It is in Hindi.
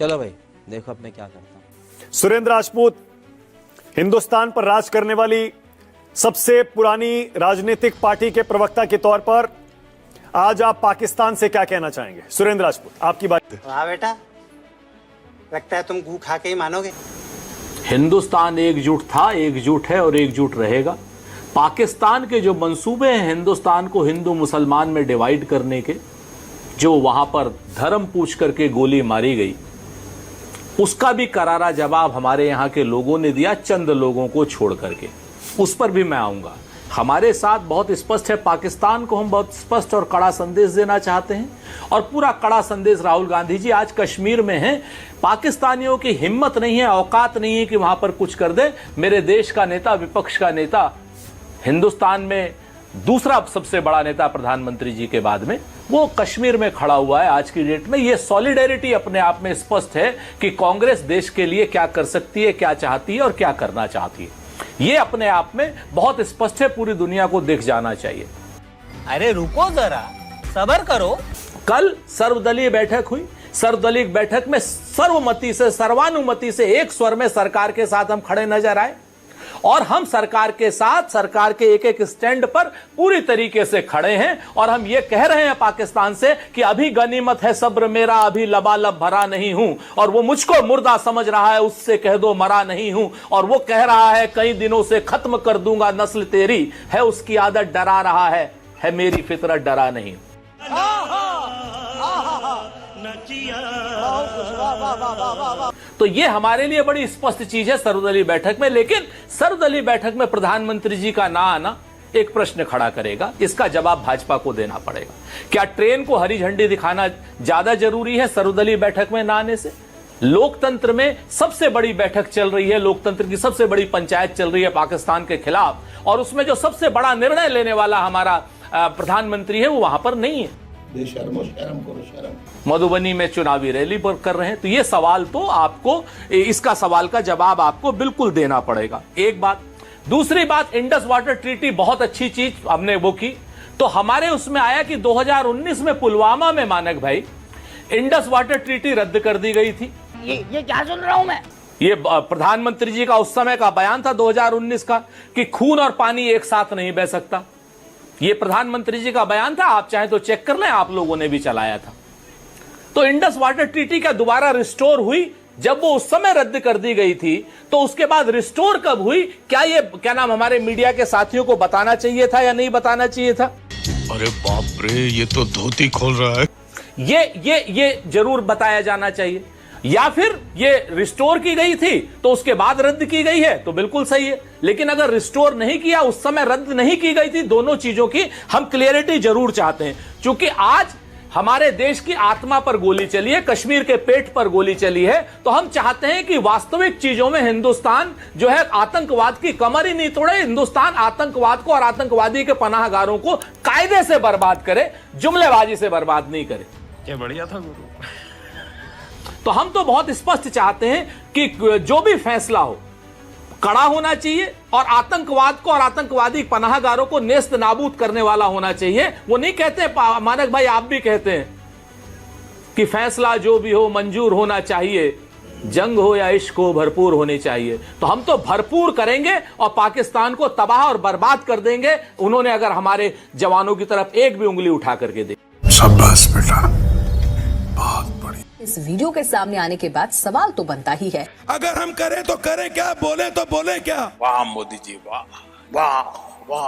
चलो भाई देखो अब मैं क्या करता हूँ। सुरेंद्र राजपूत, हिंदुस्तान पर राज करने वाली सबसे पुरानी राजनीतिक पार्टी के प्रवक्ता के तौर पर आज आप पाकिस्तान से क्या कहना चाहेंगे? सुरेंद्र राजपूत, आपकी बात। वाह बेटा, लगता है तुम गू खा के ही मानोगे। हिंदुस्तान एकजुट था, एकजुट है और एकजुट रहेगा। पाकिस्तान के जो मंसूबे हैं हिंदुस्तान को हिंदू मुसलमान में डिवाइड करने के, जो वहां पर धर्म पूछ करके गोली मारी गई, उसका भी करारा जवाब हमारे यहां के लोगों ने दिया, चंद लोगों को छोड़ करके। उस पर भी मैं आऊंगा। हमारे साथ बहुत स्पष्ट है, पाकिस्तान को हम बहुत स्पष्ट और कड़ा संदेश देना चाहते हैं और पूरा कड़ा संदेश राहुल गांधी जी आज कश्मीर में हैं। पाकिस्तानियों की हिम्मत नहीं है, औकात नहीं है कि वहां पर कुछ कर दे। मेरे देश का नेता, विपक्ष का नेता, हिंदुस्तान में दूसरा सबसे बड़ा नेता प्रधानमंत्री जी के बाद में, वो कश्मीर में खड़ा हुआ है आज की डेट में। ये सॉलिडेरिटी अपने आप में स्पष्ट है कि कांग्रेस देश के लिए क्या कर सकती है, क्या चाहती है और क्या करना चाहती है। ये अपने आप में बहुत स्पष्ट है, पूरी दुनिया को दिख जाना चाहिए। अरे रुको जरा, सब्र करो। कल सर्वदलीय बैठक हुई। सर्वदलीय बैठक में सर्वमति से, सर्वानुमति से एक स्वर में सरकार के साथ हम खड़े नजर आए और हम सरकार के साथ, सरकार के एक एक स्टैंड पर पूरी तरीके से खड़े हैं और हम ये कह रहे हैं पाकिस्तान से कि अभी गनीमत है सब्र मेरा, अभी लबालब भरा नहीं हूं। और वो मुझको मुर्दा समझ रहा है, उससे कह दो मरा नहीं हूं। और वो कह रहा है कई दिनों से खत्म कर दूंगा नस्ल तेरी, है उसकी आदत डरा रहा है मेरी फितरत डरा नहीं। तो ये हमारे लिए बड़ी स्पष्ट चीज है सर्वदलीय बैठक में। लेकिन सर्वदलीय बैठक में प्रधानमंत्री जी का ना आना एक प्रश्न खड़ा करेगा, इसका जवाब भाजपा को देना पड़ेगा। क्या ट्रेन को हरी झंडी दिखाना ज्यादा जरूरी है सर्वदलीय बैठक में ना आने से? लोकतंत्र में सबसे बड़ी बैठक चल रही है, लोकतंत्र की सबसे बड़ी पंचायत चल रही है पाकिस्तान के खिलाफ, और उसमें जो सबसे बड़ा निर्णय लेने वाला हमारा प्रधानमंत्री है वो वहां पर नहीं है। शर्म करो शर्म। मधुबनी में चुनावी रैली पर कर रहे हैं। तो ये सवाल तो आपको, इसका सवाल का जवाब आपको बिल्कुल देना पड़ेगा। एक बात। दूसरी बात, इंडस वाटर ट्रीटी बहुत अच्छी चीज हमने वो की, तो हमारे उसमें आया कि 2019 में पुलवामा में मानक भाई इंडस वाटर ट्रीटी रद्द कर दी गई थी। ये क्या सुन रहा हूं मैं? ये प्रधानमंत्री जी का उस समय का बयान था 2019 का कि खून और पानी एक साथ नहीं बह सकता। ये प्रधानमंत्री जी का बयान था, आप चाहे तो चेक कर लें, आप लोगों ने भी चलाया था। तो इंडस वाटर ट्रीटी का दोबारा रिस्टोर हुई। जब वो उस समय रद्द कर दी गई थी तो उसके बाद रिस्टोर कब हुई? क्या नाम हमारे मीडिया के साथियों को बताना चाहिए था या नहीं बताना चाहिए था? अरे बाप रे, ये तो धोती खोल रहा है। ये जरूर बताया जाना चाहिए। या फिर ये रिस्टोर की गई थी तो उसके बाद रद्द की गई है तो बिल्कुल सही है। लेकिन अगर रिस्टोर नहीं किया, उस समय रद्द नहीं की गई थी, दोनों चीजों की हम क्लियरिटी जरूर चाहते हैं। क्योंकि आज हमारे देश की आत्मा पर गोली चली है, कश्मीर के पेट पर गोली चली है, तो हम चाहते हैं कि वास्तविक चीजों में हिंदुस्तान जो है आतंकवाद की कमर ही नहीं तोड़े। हिंदुस्तान आतंकवाद को और आतंकवादी के पनाहगारों को कायदे से बर्बाद करे, जुमलेबाजी से बर्बाद नहीं करे। क्या बढ़िया था गुरु। तो हम तो बहुत स्पष्ट चाहते हैं कि जो भी फैसला हो कड़ा होना चाहिए और आतंकवाद को और आतंकवादी पनाहगारों को नेस्त नाबूद करने वाला होना चाहिए। वो नहीं कहते, मानक भाई आप भी कहते हैं कि फैसला जो भी हो मंजूर होना चाहिए, जंग हो या इश्क हो भरपूर होनी चाहिए। तो हम तो भरपूर करेंगे और पाकिस्तान को तबाह और बर्बाद कर देंगे, उन्होंने अगर हमारे जवानों की तरफ एक भी उंगली उठा करके दे। शाबाश बेटा, बहुत बढ़िया। इस वीडियो के सामने आने के बाद सवाल तो बनता ही है, अगर हम करें तो करें क्या, बोले तो बोले क्या। वाह मोदी जी, वाह वाह।